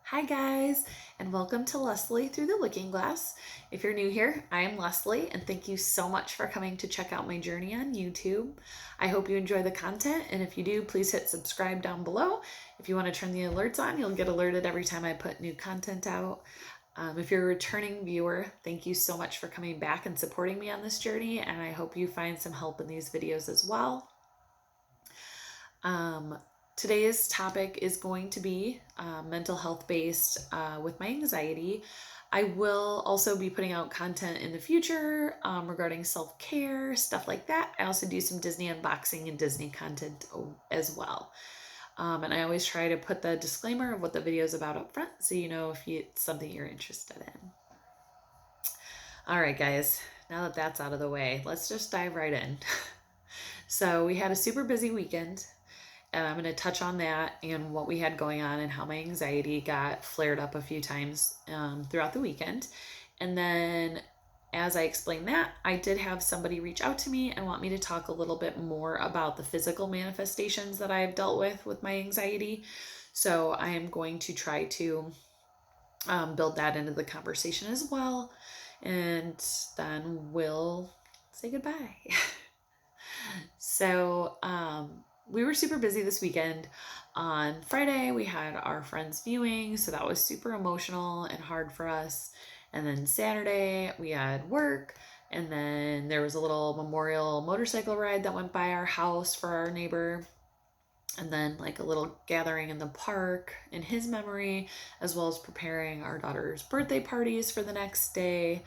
Hi guys, and welcome to Leslie Through the Looking Glass. If you're new here, I am Leslie, and thank you so much for coming to check out my journey on YouTube. I hope you enjoy the content, and if you do, please hit subscribe down below. If you want to turn the alerts on, you'll get alerted every time I put new content out. If you're a returning viewer, thank you so much for coming back and supporting me on this journey, and I hope you find some help in these videos as well. Today's topic is going to be mental health based with my anxiety. I will also be putting out content in the future regarding self care, stuff like that. I also do some Disney unboxing and Disney content as well. And I always try to put the disclaimer of what the video is about up front so you know if it's something you're interested in. All right, guys, now that that's out of the way, let's just dive right in. So, we had a super busy weekend. And I'm going to touch on that and what we had going on and how my anxiety got flared up a few times throughout the weekend. And then, as I explain that, I did have somebody reach out to me and want me to talk a little bit more about the physical manifestations that I've dealt with my anxiety. So I am going to try to build that into the conversation as well. And then we'll say goodbye. So, we were super busy this weekend. On Friday, we had our friend's viewing, so that was super emotional and hard for us. And then Saturday, we had work, and then there was a little memorial motorcycle ride that went by our house for our neighbor, and then like a little gathering in the park in his memory, as well as preparing our daughter's birthday parties for the next day.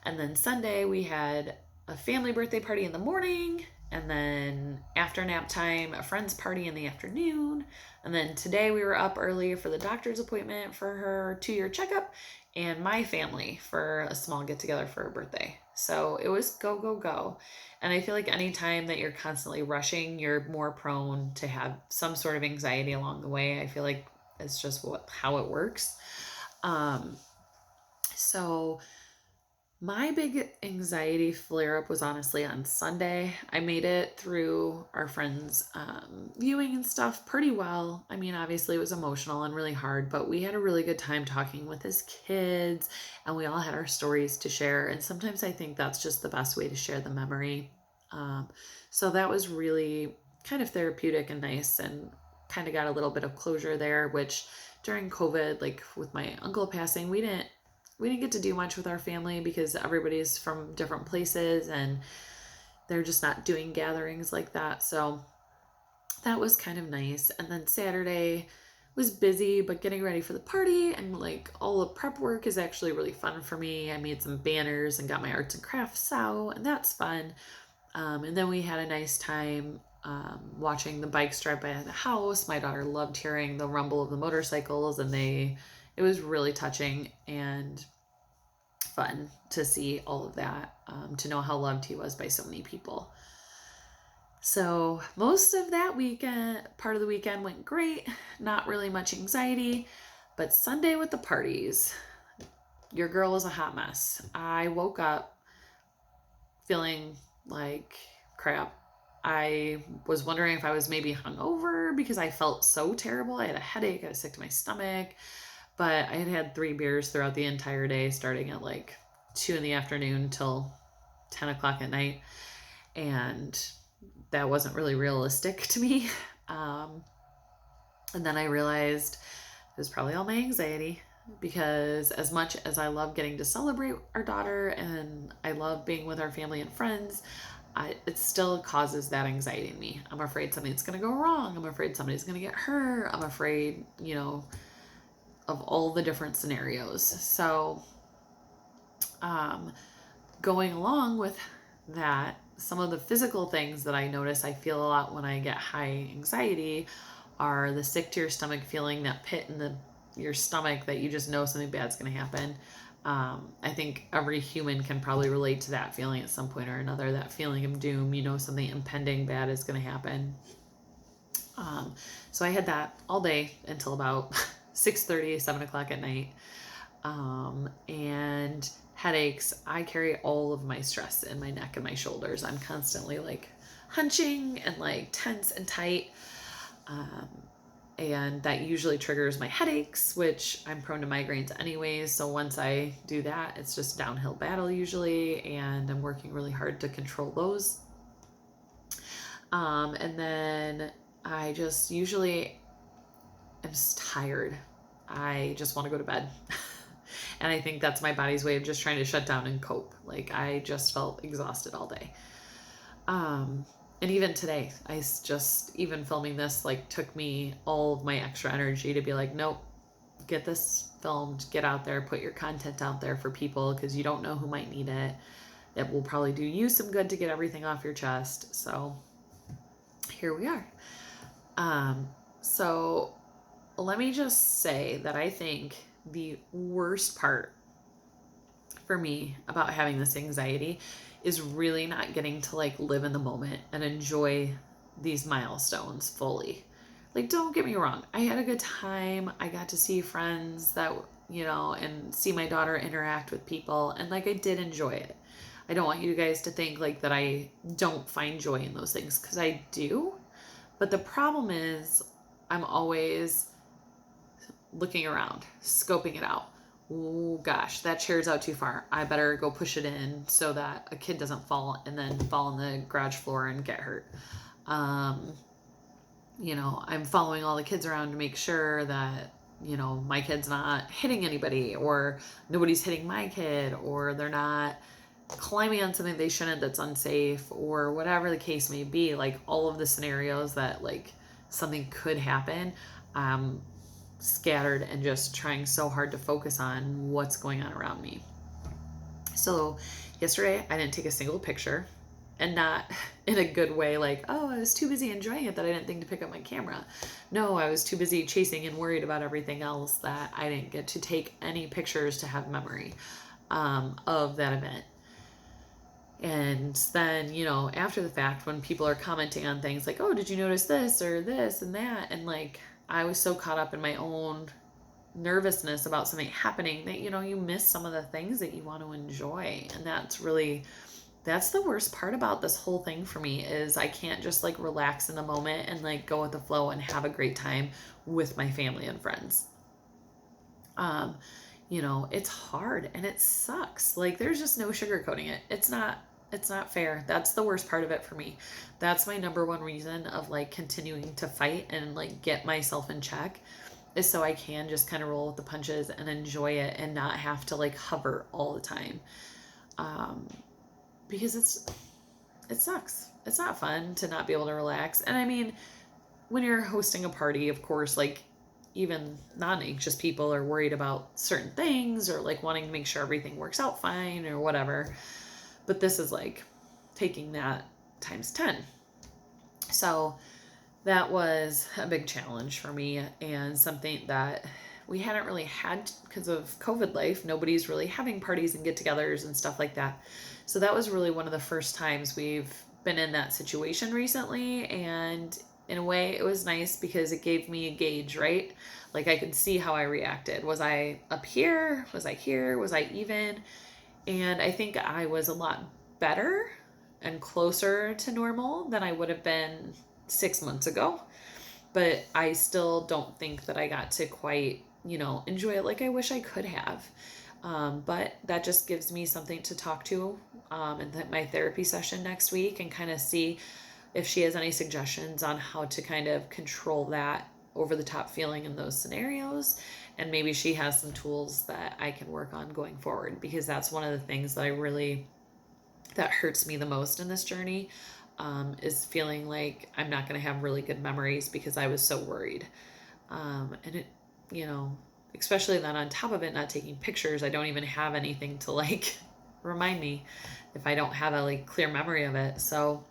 And then Sunday, we had a family birthday party in the morning, and then after nap time, a friend's party in the afternoon. And then today we were up early for the doctor's appointment for her 2-year checkup, and my family for a small get together for her birthday. So it was go, go, go. And I feel like anytime that you're constantly rushing, you're more prone to have some sort of anxiety along the way. I feel like it's just how it works. So my big anxiety flare up was honestly on Sunday. I made it through our friend's viewing and stuff pretty well. I mean, obviously, it was emotional and really hard, but we had a really good time talking with his kids, and we all had our stories to share. And sometimes I think that's just the best way to share the memory. So that was really kind of therapeutic and nice, and kind of got a little bit of closure there, which during COVID, like with my uncle passing, we didn't get to do much with our family because everybody's from different places and they're just not doing gatherings like that. So that was kind of nice. And then Saturday was busy, but getting ready for the party and like all the prep work is actually really fun for me. I made some banners and got my arts and crafts out, and that's fun. And then we had a nice time watching the bikes drive by the house. My daughter loved hearing the rumble of the motorcycles, and it was really touching and fun to see all of that, to know how loved he was by so many people. So most of that weekend, part of the weekend went great, not really much anxiety, but Sunday with the parties, your girl was a hot mess. I woke up feeling like crap. I was wondering if I was maybe hungover because I felt so terrible. I had a headache, I was sick to my stomach, but I had had 3 beers throughout the entire day, starting at like 2 in the afternoon till 10 o'clock at night. And that wasn't really realistic to me. And then I realized it was probably all my anxiety, because as much as I love getting to celebrate our daughter and I love being with our family and friends, it still causes that anxiety in me. I'm afraid something's going to go wrong. I'm afraid somebody's going to get hurt. I'm afraid, of all the different scenarios. So, going along with that, some of the physical things that I notice I feel a lot when I get high anxiety are the sick to your stomach feeling, that pit in your stomach that you just know something bad's going to happen. I think every human can probably relate to that feeling at some point or another, that feeling of doom, something impending bad is going to happen. So I had that all day until about 6:30, 7 o'clock at night. And headaches. I carry all of my stress in my neck and my shoulders. I'm constantly like hunching and like tense and tight. And that usually triggers my headaches, which I'm prone to migraines anyways. So once I do that, it's just downhill battle usually. And I'm working really hard to control those. And then I just usually am just tired. I just want to go to bed. And I think that's my body's way of just trying to shut down and cope. Like I just felt exhausted all day. And even today, even filming this, like took me all of my extra energy to be like, nope, get this filmed, get out there, put your content out there for people because you don't know who might need it. It will probably do you some good to get everything off your chest. So here we are. So let me just say that I think the worst part for me about having this anxiety is really not getting to like live in the moment and enjoy these milestones fully. Like, don't get me wrong, I had a good time. I got to see friends that, and see my daughter interact with people, and like I did enjoy it. I don't want you guys to think like that I don't find joy in those things, because I do. But the problem is I'm always looking around, scoping it out. Oh gosh, that chair's out too far. I better go push it in so that a kid doesn't fall and then fall on the garage floor and get hurt. I'm following all the kids around to make sure that, my kid's not hitting anybody, or nobody's hitting my kid, or they're not climbing on something they shouldn't that's unsafe, or whatever the case may be. Like all of the scenarios that like something could happen, scattered and just trying so hard to focus on what's going on around me. So yesterday I didn't take a single picture, and not in a good way like, oh, I was too busy enjoying it that I didn't think to pick up my camera. No, I was too busy chasing and worried about everything else that I didn't get to take any pictures to have memory of that event. And then, after the fact, when people are commenting on things like, oh, did you notice this or this and that? And like, I was so caught up in my own nervousness about something happening that, you miss some of the things that you want to enjoy. And that's the worst part about this whole thing for me, is I can't just like relax in the moment and like go with the flow and have a great time with my family and friends. It's hard and it sucks. Like there's just no sugarcoating it. It's not fair. That's the worst part of it for me. That's my number one reason of like continuing to fight and like get myself in check, is so I can just kind of roll with the punches and enjoy it and not have to like hover all the time. Because it sucks. It's not fun to not be able to relax. And I mean, when you're hosting a party, of course, like even non-anxious people are worried about certain things, or like wanting to make sure everything works out fine or whatever. But this is like taking that times 10. So that was a big challenge for me, and something that we hadn't really had because of COVID life. Nobody's really having parties and get-togethers and stuff like that. So that was really one of the first times we've been in that situation recently. And in a way, it was nice because it gave me a gauge, right? Like I could see how I reacted. Was I up here? Was I here? Was I even? And I think I was a lot better and closer to normal than I would have been 6 months ago. But I still don't think that I got to quite, enjoy it like I wish I could have. But that just gives me something to talk to in my therapy session next week, and kind of see if she has any suggestions on how to kind of control that over the top feeling in those scenarios. And maybe she has some tools that I can work on going forward, because that's one of the things that hurts me the most in this journey, is feeling like I'm not going to have really good memories because I was so worried. And it, especially then on top of it, not taking pictures, I don't even have anything to like remind me if I don't have a like clear memory of it. So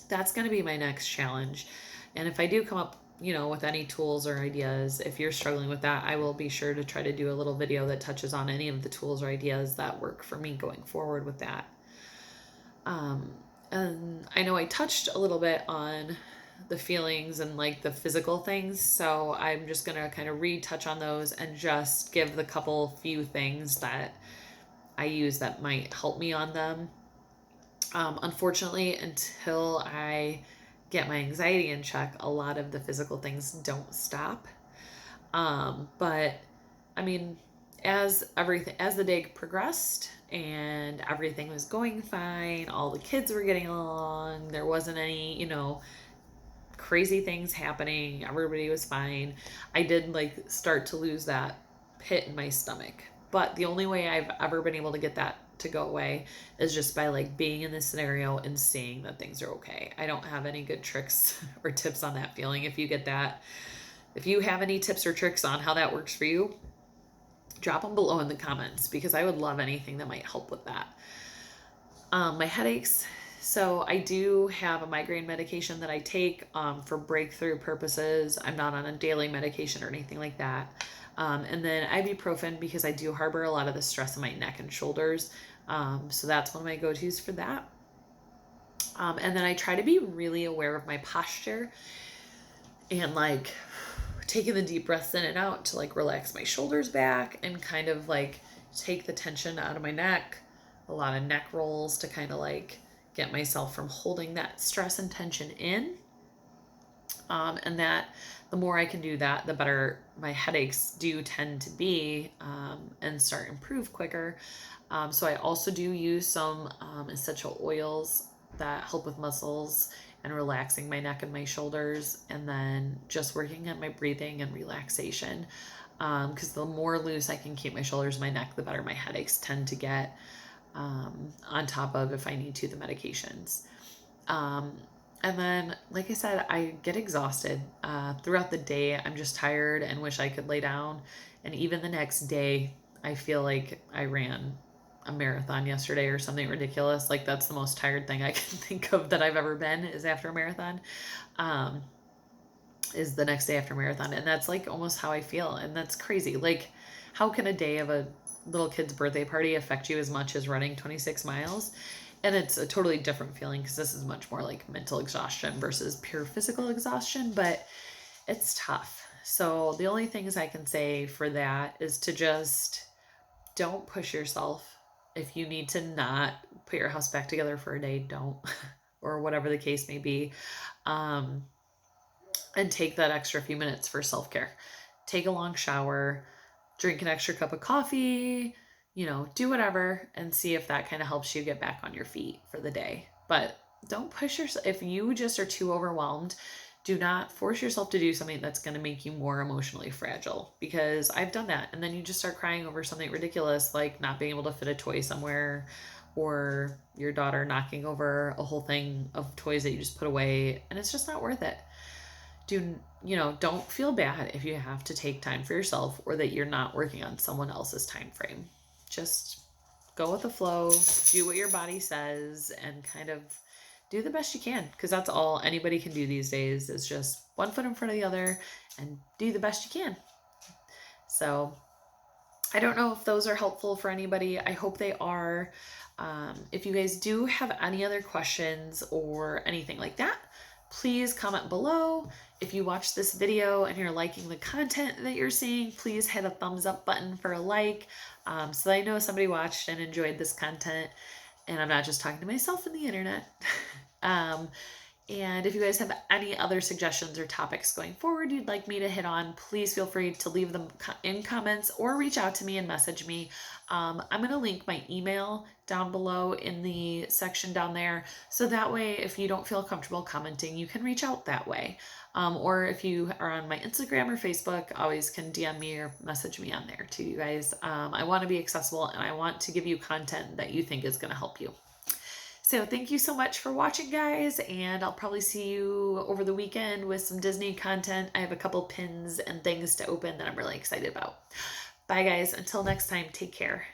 that's going to be my next challenge. And if I do come up, with any tools or ideas, if you're struggling with that, I will be sure to try to do a little video that touches on any of the tools or ideas that work for me going forward with that. And I know I touched a little bit on the feelings and like the physical things, so I'm just going to kind of retouch on those and just give the few things that I use that might help me on them. Unfortunately, until I get my anxiety in check, a lot of the physical things don't stop. But I mean, as the day progressed and everything was going fine, all the kids were getting along, there wasn't any, crazy things happening, everybody was fine. I did like start to lose that pit in my stomach. But the only way I've ever been able to get that to go away is just by like being in this scenario and seeing that things are okay. I don't have any good tricks or tips on that feeling. If you get that, if you have any tips or tricks on how that works for you, drop them below in the comments because I would love anything that might help with that. My headaches. So I do have a migraine medication that I take for breakthrough purposes. I'm not on a daily medication or anything like that. And then ibuprofen because I do harbor a lot of the stress in my neck and shoulders. So that's one of my go-tos for that. And then I try to be really aware of my posture and like taking the deep breaths in and out to like relax my shoulders back and kind of like take the tension out of my neck. A lot of neck rolls to kind of like get myself from holding that stress and tension in. And that the more I can do that, the better my headaches do tend to be and start improve quicker. So I also do use some essential oils that help with muscles and relaxing my neck and my shoulders, and then just working on my breathing and relaxation. Because the more loose I can keep my shoulders and my neck, the better my headaches tend to get, on top of, if I need to, the medications. And then, like I said, I get exhausted throughout the day. I'm just tired and wish I could lay down. And even the next day, I feel like I ran a marathon yesterday or something ridiculous. Like that's the most tired thing I can think of that I've ever been is after a marathon. Is the next day after a marathon. And that's like almost how I feel. And that's crazy. Like, how can a day of a little kid's birthday party affect you as much as running 26 miles? And it's a totally different feeling because this is much more like mental exhaustion versus pure physical exhaustion, but it's tough. So the only things I can say for that is to just don't push yourself. If you need to not put your house back together for a day, don't, or whatever the case may be. And take that extra few minutes for self-care. Take a long shower, drink an extra cup of coffee, do whatever and see if that kind of helps you get back on your feet for the day. But don't push yourself. If you just are too overwhelmed, do not force yourself to do something that's going to make you more emotionally fragile, because I've done that. And then you just start crying over something ridiculous, like not being able to fit a toy somewhere, or your daughter knocking over a whole thing of toys that you just put away, and it's just not worth it. Don't feel bad if you have to take time for yourself or that you're not working on someone else's time frame. Just go with the flow, do what your body says, and kind of do the best you can, because that's all anybody can do these days is just one foot in front of the other and do the best you can. So I don't know if those are helpful for anybody. I hope they are. If you guys do have any other questions or anything like that, please comment below. If you watch this video and you're liking the content that you're seeing, please hit a thumbs up button for a like, so that I know somebody watched and enjoyed this content and I'm not just talking to myself in the internet. And if you guys have any other suggestions or topics going forward you'd like me to hit on, please feel free to leave them in comments or reach out to me and message me. I'm going to link my email down below in the section down there. So that way, if you don't feel comfortable commenting, you can reach out that way. Or if you are on my Instagram or Facebook, always can DM me or message me on there too, you guys. I want to be accessible and I want to give you content that you think is going to help you. So thank you so much for watching, guys, and I'll probably see you over the weekend with some Disney content. I have a couple pins and things to open that I'm really excited about. Bye, guys. Until next time, take care.